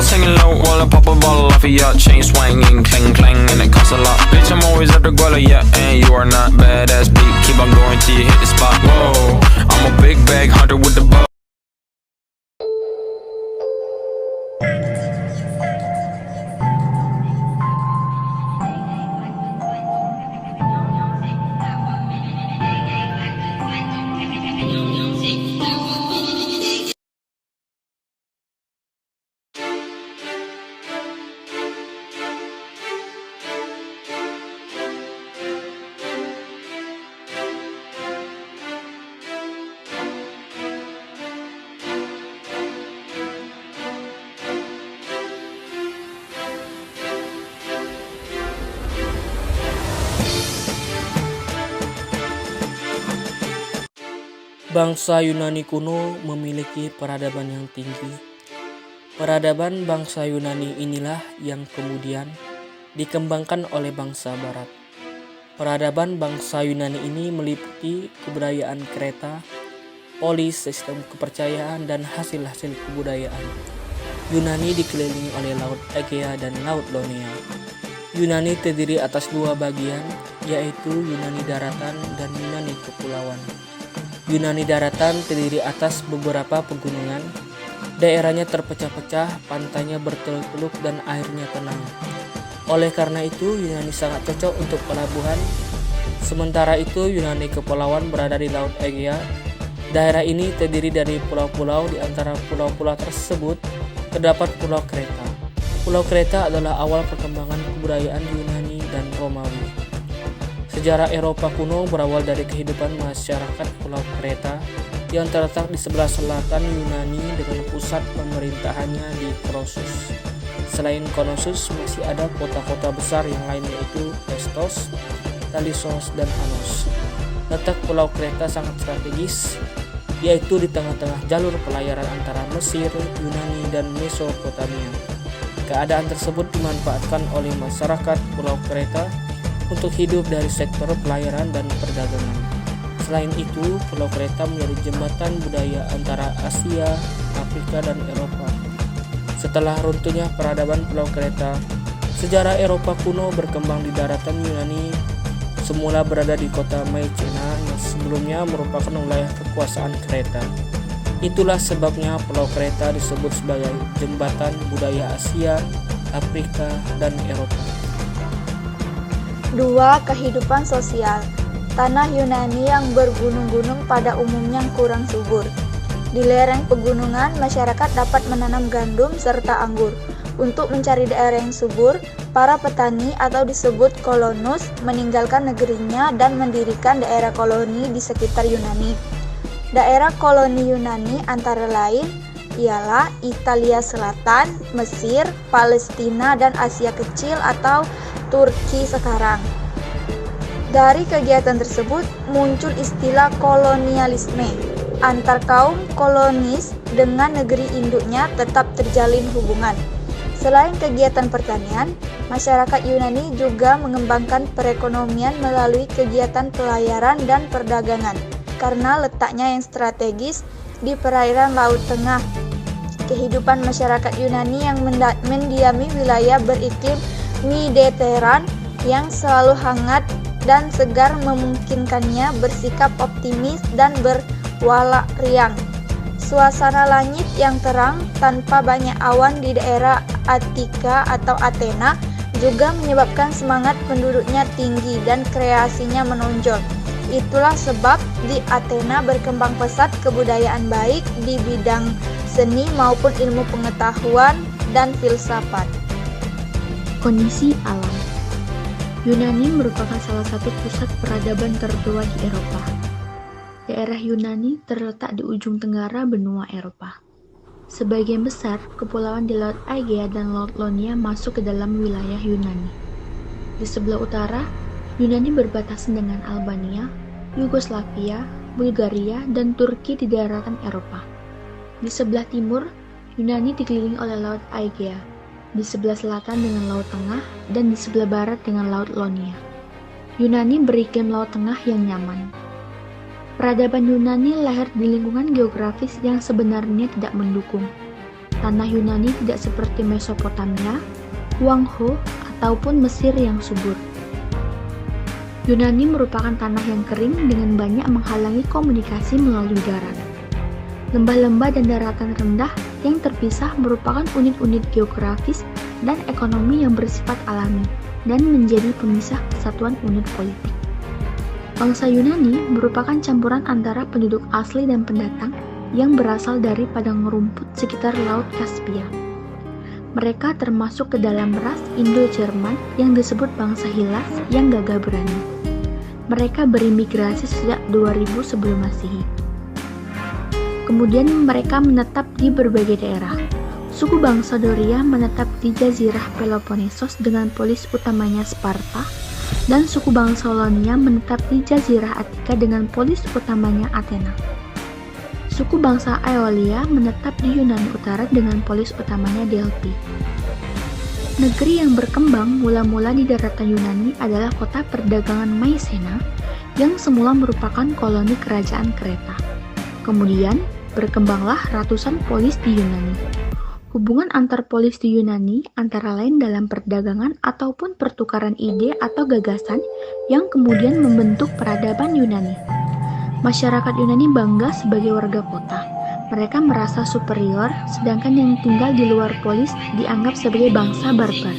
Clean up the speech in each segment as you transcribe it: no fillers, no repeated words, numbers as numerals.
Singing low while I pop a bottle off of your chain swinging, clang clang, and it costs a lot. Bitch, I'm always at the guala, yeah, and you are not badass beat. Keep on going till you hit the spot. Whoa, I'm a big bag hunter with the bow. Bangsa Yunani kuno memiliki peradaban yang tinggi. Peradaban bangsa Yunani inilah yang kemudian dikembangkan oleh bangsa Barat. Peradaban bangsa Yunani ini meliputi kebudayaan Kreta, polis, sistem kepercayaan, dan hasil-hasil kebudayaan. Yunani dikelilingi oleh Laut Egea dan Laut Ionia. Yunani terdiri atas dua bagian, yaitu Yunani daratan dan Yunani kepulauan. Yunani daratan terdiri atas beberapa pegunungan, daerahnya terpecah-pecah, pantainya berteluk-teluk dan airnya tenang. Oleh karena itu, Yunani sangat cocok untuk pelabuhan. Sementara itu, Yunani kepulauan berada di Laut Egea. Daerah ini terdiri dari pulau-pulau. Di antara pulau-pulau tersebut terdapat Pulau Kreta. Pulau Kreta adalah awal perkembangan kebudayaan Yunani dan Romawi. Sejarah Eropa kuno berawal dari kehidupan masyarakat Pulau Kreta yang terletak di sebelah selatan Yunani dengan pusat pemerintahannya di Knossos. Selain Knossos, masih ada kota-kota besar yang lain yaitu Lestos, Talisos, dan Anos. Letak Pulau Kreta sangat strategis, yaitu di tengah-tengah jalur pelayaran antara Mesir, Yunani, dan Mesopotamia. Keadaan tersebut dimanfaatkan oleh masyarakat Pulau Kreta untuk hidup dari sektor pelayaran dan perdagangan. Selain itu, Pulau Kreta menjadi jembatan budaya antara Asia, Afrika, dan Eropa. Setelah runtuhnya peradaban Pulau Kreta, sejarah Eropa kuno berkembang di daratan Yunani, semula berada di kota Mycenae yang sebelumnya merupakan wilayah kekuasaan Kreta. Itulah sebabnya Pulau Kreta disebut sebagai jembatan budaya Asia, Afrika, dan Eropa. 2. Kehidupan sosial. Tanah Yunani yang bergunung-gunung pada umumnya kurang subur. Di lereng pegunungan, masyarakat dapat menanam gandum serta anggur. Untuk mencari daerah yang subur, para petani atau disebut kolonus meninggalkan negerinya dan mendirikan daerah koloni di sekitar Yunani. Daerah koloni Yunani antara lain ialah Italia Selatan, Mesir, Palestina, dan Asia Kecil atau Turki sekarang. Dari kegiatan tersebut muncul istilah kolonialisme. Antar kaum kolonis dengan negeri induknya tetap terjalin hubungan. Selain kegiatan pertanian, masyarakat Yunani juga mengembangkan perekonomian melalui kegiatan pelayaran dan perdagangan karena letaknya yang strategis di perairan Laut Tengah. Kehidupan masyarakat Yunani yang mendiami wilayah beriklim Mediteran yang selalu hangat dan segar memungkinkannya bersikap optimis dan berwalak riang. Suasana langit yang terang tanpa banyak awan di daerah Attika atau Athena juga menyebabkan semangat penduduknya tinggi dan kreasinya menonjol. Itulah sebab di Athena berkembang pesat kebudayaan baik di bidang seni maupun ilmu pengetahuan dan filsafat. Kondisi alam. Yunani merupakan salah satu pusat peradaban tertua di Eropa. Daerah Yunani terletak di ujung tenggara benua Eropa. Sebagian besar kepulauan di Laut Egea dan Laut Ionia masuk ke dalam wilayah Yunani. Di sebelah utara, Yunani berbatasan dengan Albania, Yugoslavia, Bulgaria, dan Turki di daratan Eropa. Di sebelah timur, Yunani dikelilingi oleh Laut Egea, di sebelah selatan dengan Laut Tengah, dan di sebelah barat dengan Laut Ionia. Yunani beriklim laut tengah yang nyaman. Peradaban Yunani lahir di lingkungan geografis yang sebenarnya tidak mendukung. Tanah Yunani tidak seperti Mesopotamia, Huangho, ataupun Mesir yang subur. Yunani merupakan tanah yang kering dengan banyak menghalangi komunikasi melalui darat. Lembah-lembah dan daratan rendah yang terpisah merupakan unit-unit geografis dan ekonomi yang bersifat alami dan menjadi pemisah kesatuan unit politik. Bangsa Yunani merupakan campuran antara penduduk asli dan pendatang yang berasal dari padang rumput sekitar Laut Kaspia. Mereka termasuk ke dalam ras Indo-Jerman yang disebut bangsa Hilas yang gagah berani. Mereka berimigrasi sejak 2000 sebelum Masehi. Kemudian mereka menetap di berbagai daerah. Suku bangsa Doria menetap di Jazirah Peloponnesos dengan polis utamanya Sparta, dan suku bangsa Wallonia menetap di Jazirah Attika dengan polis utamanya Athena. Suku bangsa Aeolia menetap di Yunani Utara dengan polis utamanya Delphi. Negeri yang berkembang mula-mula di daratan Yunani adalah kota perdagangan Mycenae yang semula merupakan koloni kerajaan Kreta. Kemudian, berkembanglah ratusan polis di Yunani. Hubungan antar polis di Yunani antara lain dalam perdagangan ataupun pertukaran ide atau gagasan yang kemudian membentuk peradaban Yunani. Masyarakat Yunani bangga sebagai warga kota. Mereka merasa superior, sedangkan yang tinggal di luar polis dianggap sebagai bangsa barbar.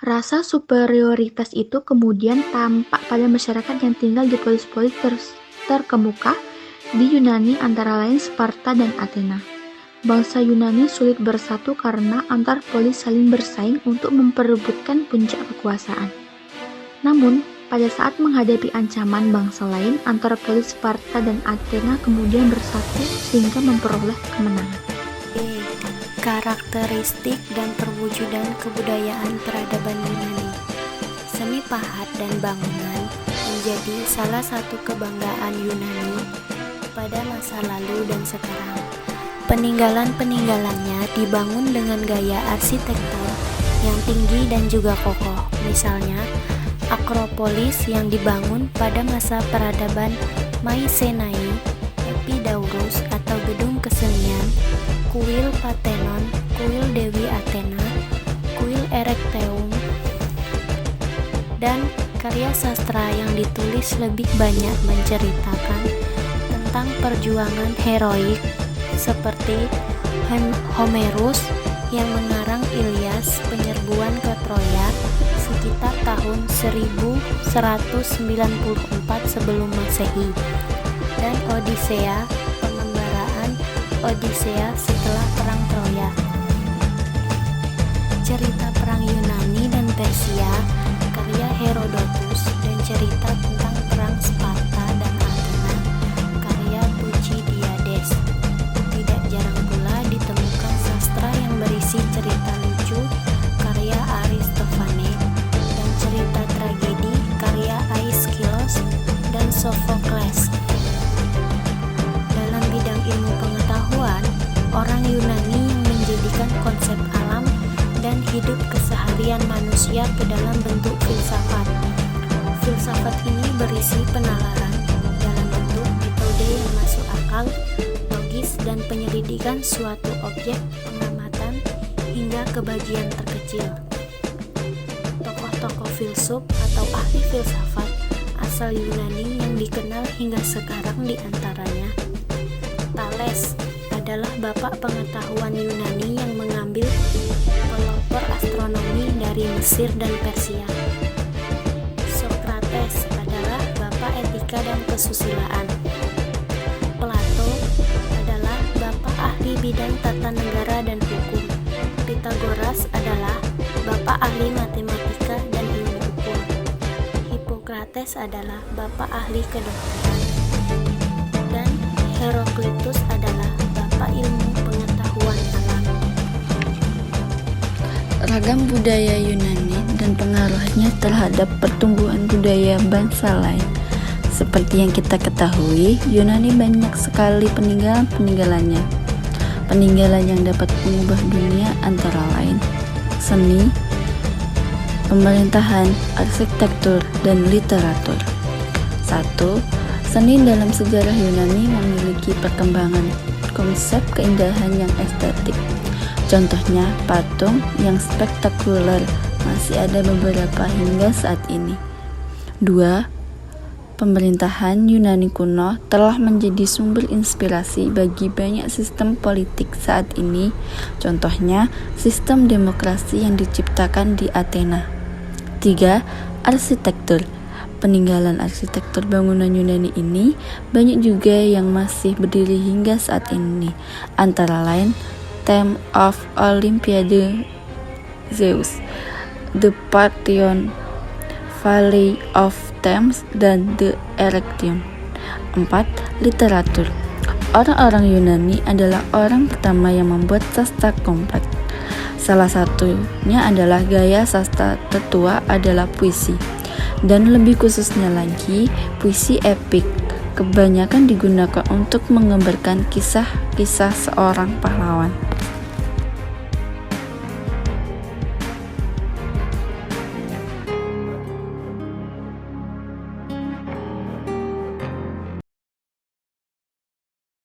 Rasa superioritas itu kemudian tampak pada masyarakat yang tinggal di polis-polis terkemuka di Yunani antara lain Sparta dan Athena. Bangsa Yunani sulit bersatu karena antar polis saling bersaing untuk memperebutkan puncak kekuasaan. Namun, pada saat menghadapi ancaman bangsa lain, antara polis Sparta dan Athena kemudian bersatu sehingga memperoleh kemenangan. Karakteristik dan perwujudan kebudayaan peradaban Yunani. Seni pahat dan bangunan menjadi salah satu kebanggaan Yunani pada masa lalu dan sekarang. Peninggalan-peninggalannya dibangun dengan gaya arsitektur yang tinggi dan juga kokoh. Misalnya, Akropolis yang dibangun pada masa peradaban Mycenae, Epidaurus atau gedung kesenian, kuil Parthenon, kuil Dewi Athena, kuil Erechtheum, dan karya sastra yang ditulis lebih banyak menceritakan tentang perjuangan heroik seperti Homerus yang mengarang Ilyas penyerbuan ke Troya sekitar tahun 1194 sebelum Masehi, dan Odisea, pengembaraan Odisea setelah perang Troya. Cerita perang Yunani dan Persia, karya Herodotus, dan cerita tentang perang Sparta dan Athena, karya Thucydides. Tidak jarang pula ditemukan sastra yang berisi cerita lucu, karya Aristophanes, dan cerita tragedi, karya Aeschylus dan Sophocles. Dalam bidang ilmu pengetahuan, orang Yunani yang menjadikan konsep alam dan hidup keseharian manusia ke dalam bentuk filsafat. Filsafat ini berisi penalaran dalam bentuk metode yang masuk akal, logis, dan penyelidikan suatu objek pengamatan hingga ke bagian terkecil. Tokoh-tokoh filsuf atau ahli filsafat asal Yunani yang dikenal hingga sekarang diantaranya Thales adalah bapak pengetahuan Yunani yang mengambil pelopor astronomi dari Mesir dan Persia. Socrates adalah bapak etika dan kesusilaan. Plato adalah bapak ahli bidang tata negara dan hukum. Pythagoras adalah bapak ahli matematika dan ilmu ukur. Hippocrates adalah bapak ahli kedokteran. Dan Heraklitus adalah bapak ilmu pengetahuan alam. Ragam budaya Yunani dan pengaruhnya terhadap pertumbuhan budaya bangsa lain. Seperti yang kita ketahui, Yunani banyak sekali peninggalan-peninggalannya. Peninggalan yang dapat mengubah dunia antara lain seni, pemerintahan, arsitektur, dan literatur. 1. Seni dalam sejarah Yunani memiliki perkembangan konsep keindahan yang estetik. Contohnya, patung yang spektakuler masih ada beberapa hingga saat ini. 2. Pemerintahan Yunani kuno telah menjadi sumber inspirasi bagi banyak sistem politik saat ini, contohnya sistem demokrasi yang diciptakan di Athena. 3. Arsitektur. Peninggalan arsitektur bangunan Yunani ini banyak juga yang masih berdiri hingga saat ini, antara lain Temple of Olympiade Zeus, The Parthenon, Valley of Thames, dan The Erechthon. 4. Literatur. Orang-orang Yunani adalah orang pertama yang membuat sastra kompleks. Salah satunya adalah gaya sastra tertua adalah puisi, dan lebih khususnya lagi puisi epik. Kebanyakan digunakan untuk menggambarkan kisah-kisah seorang pahlawan.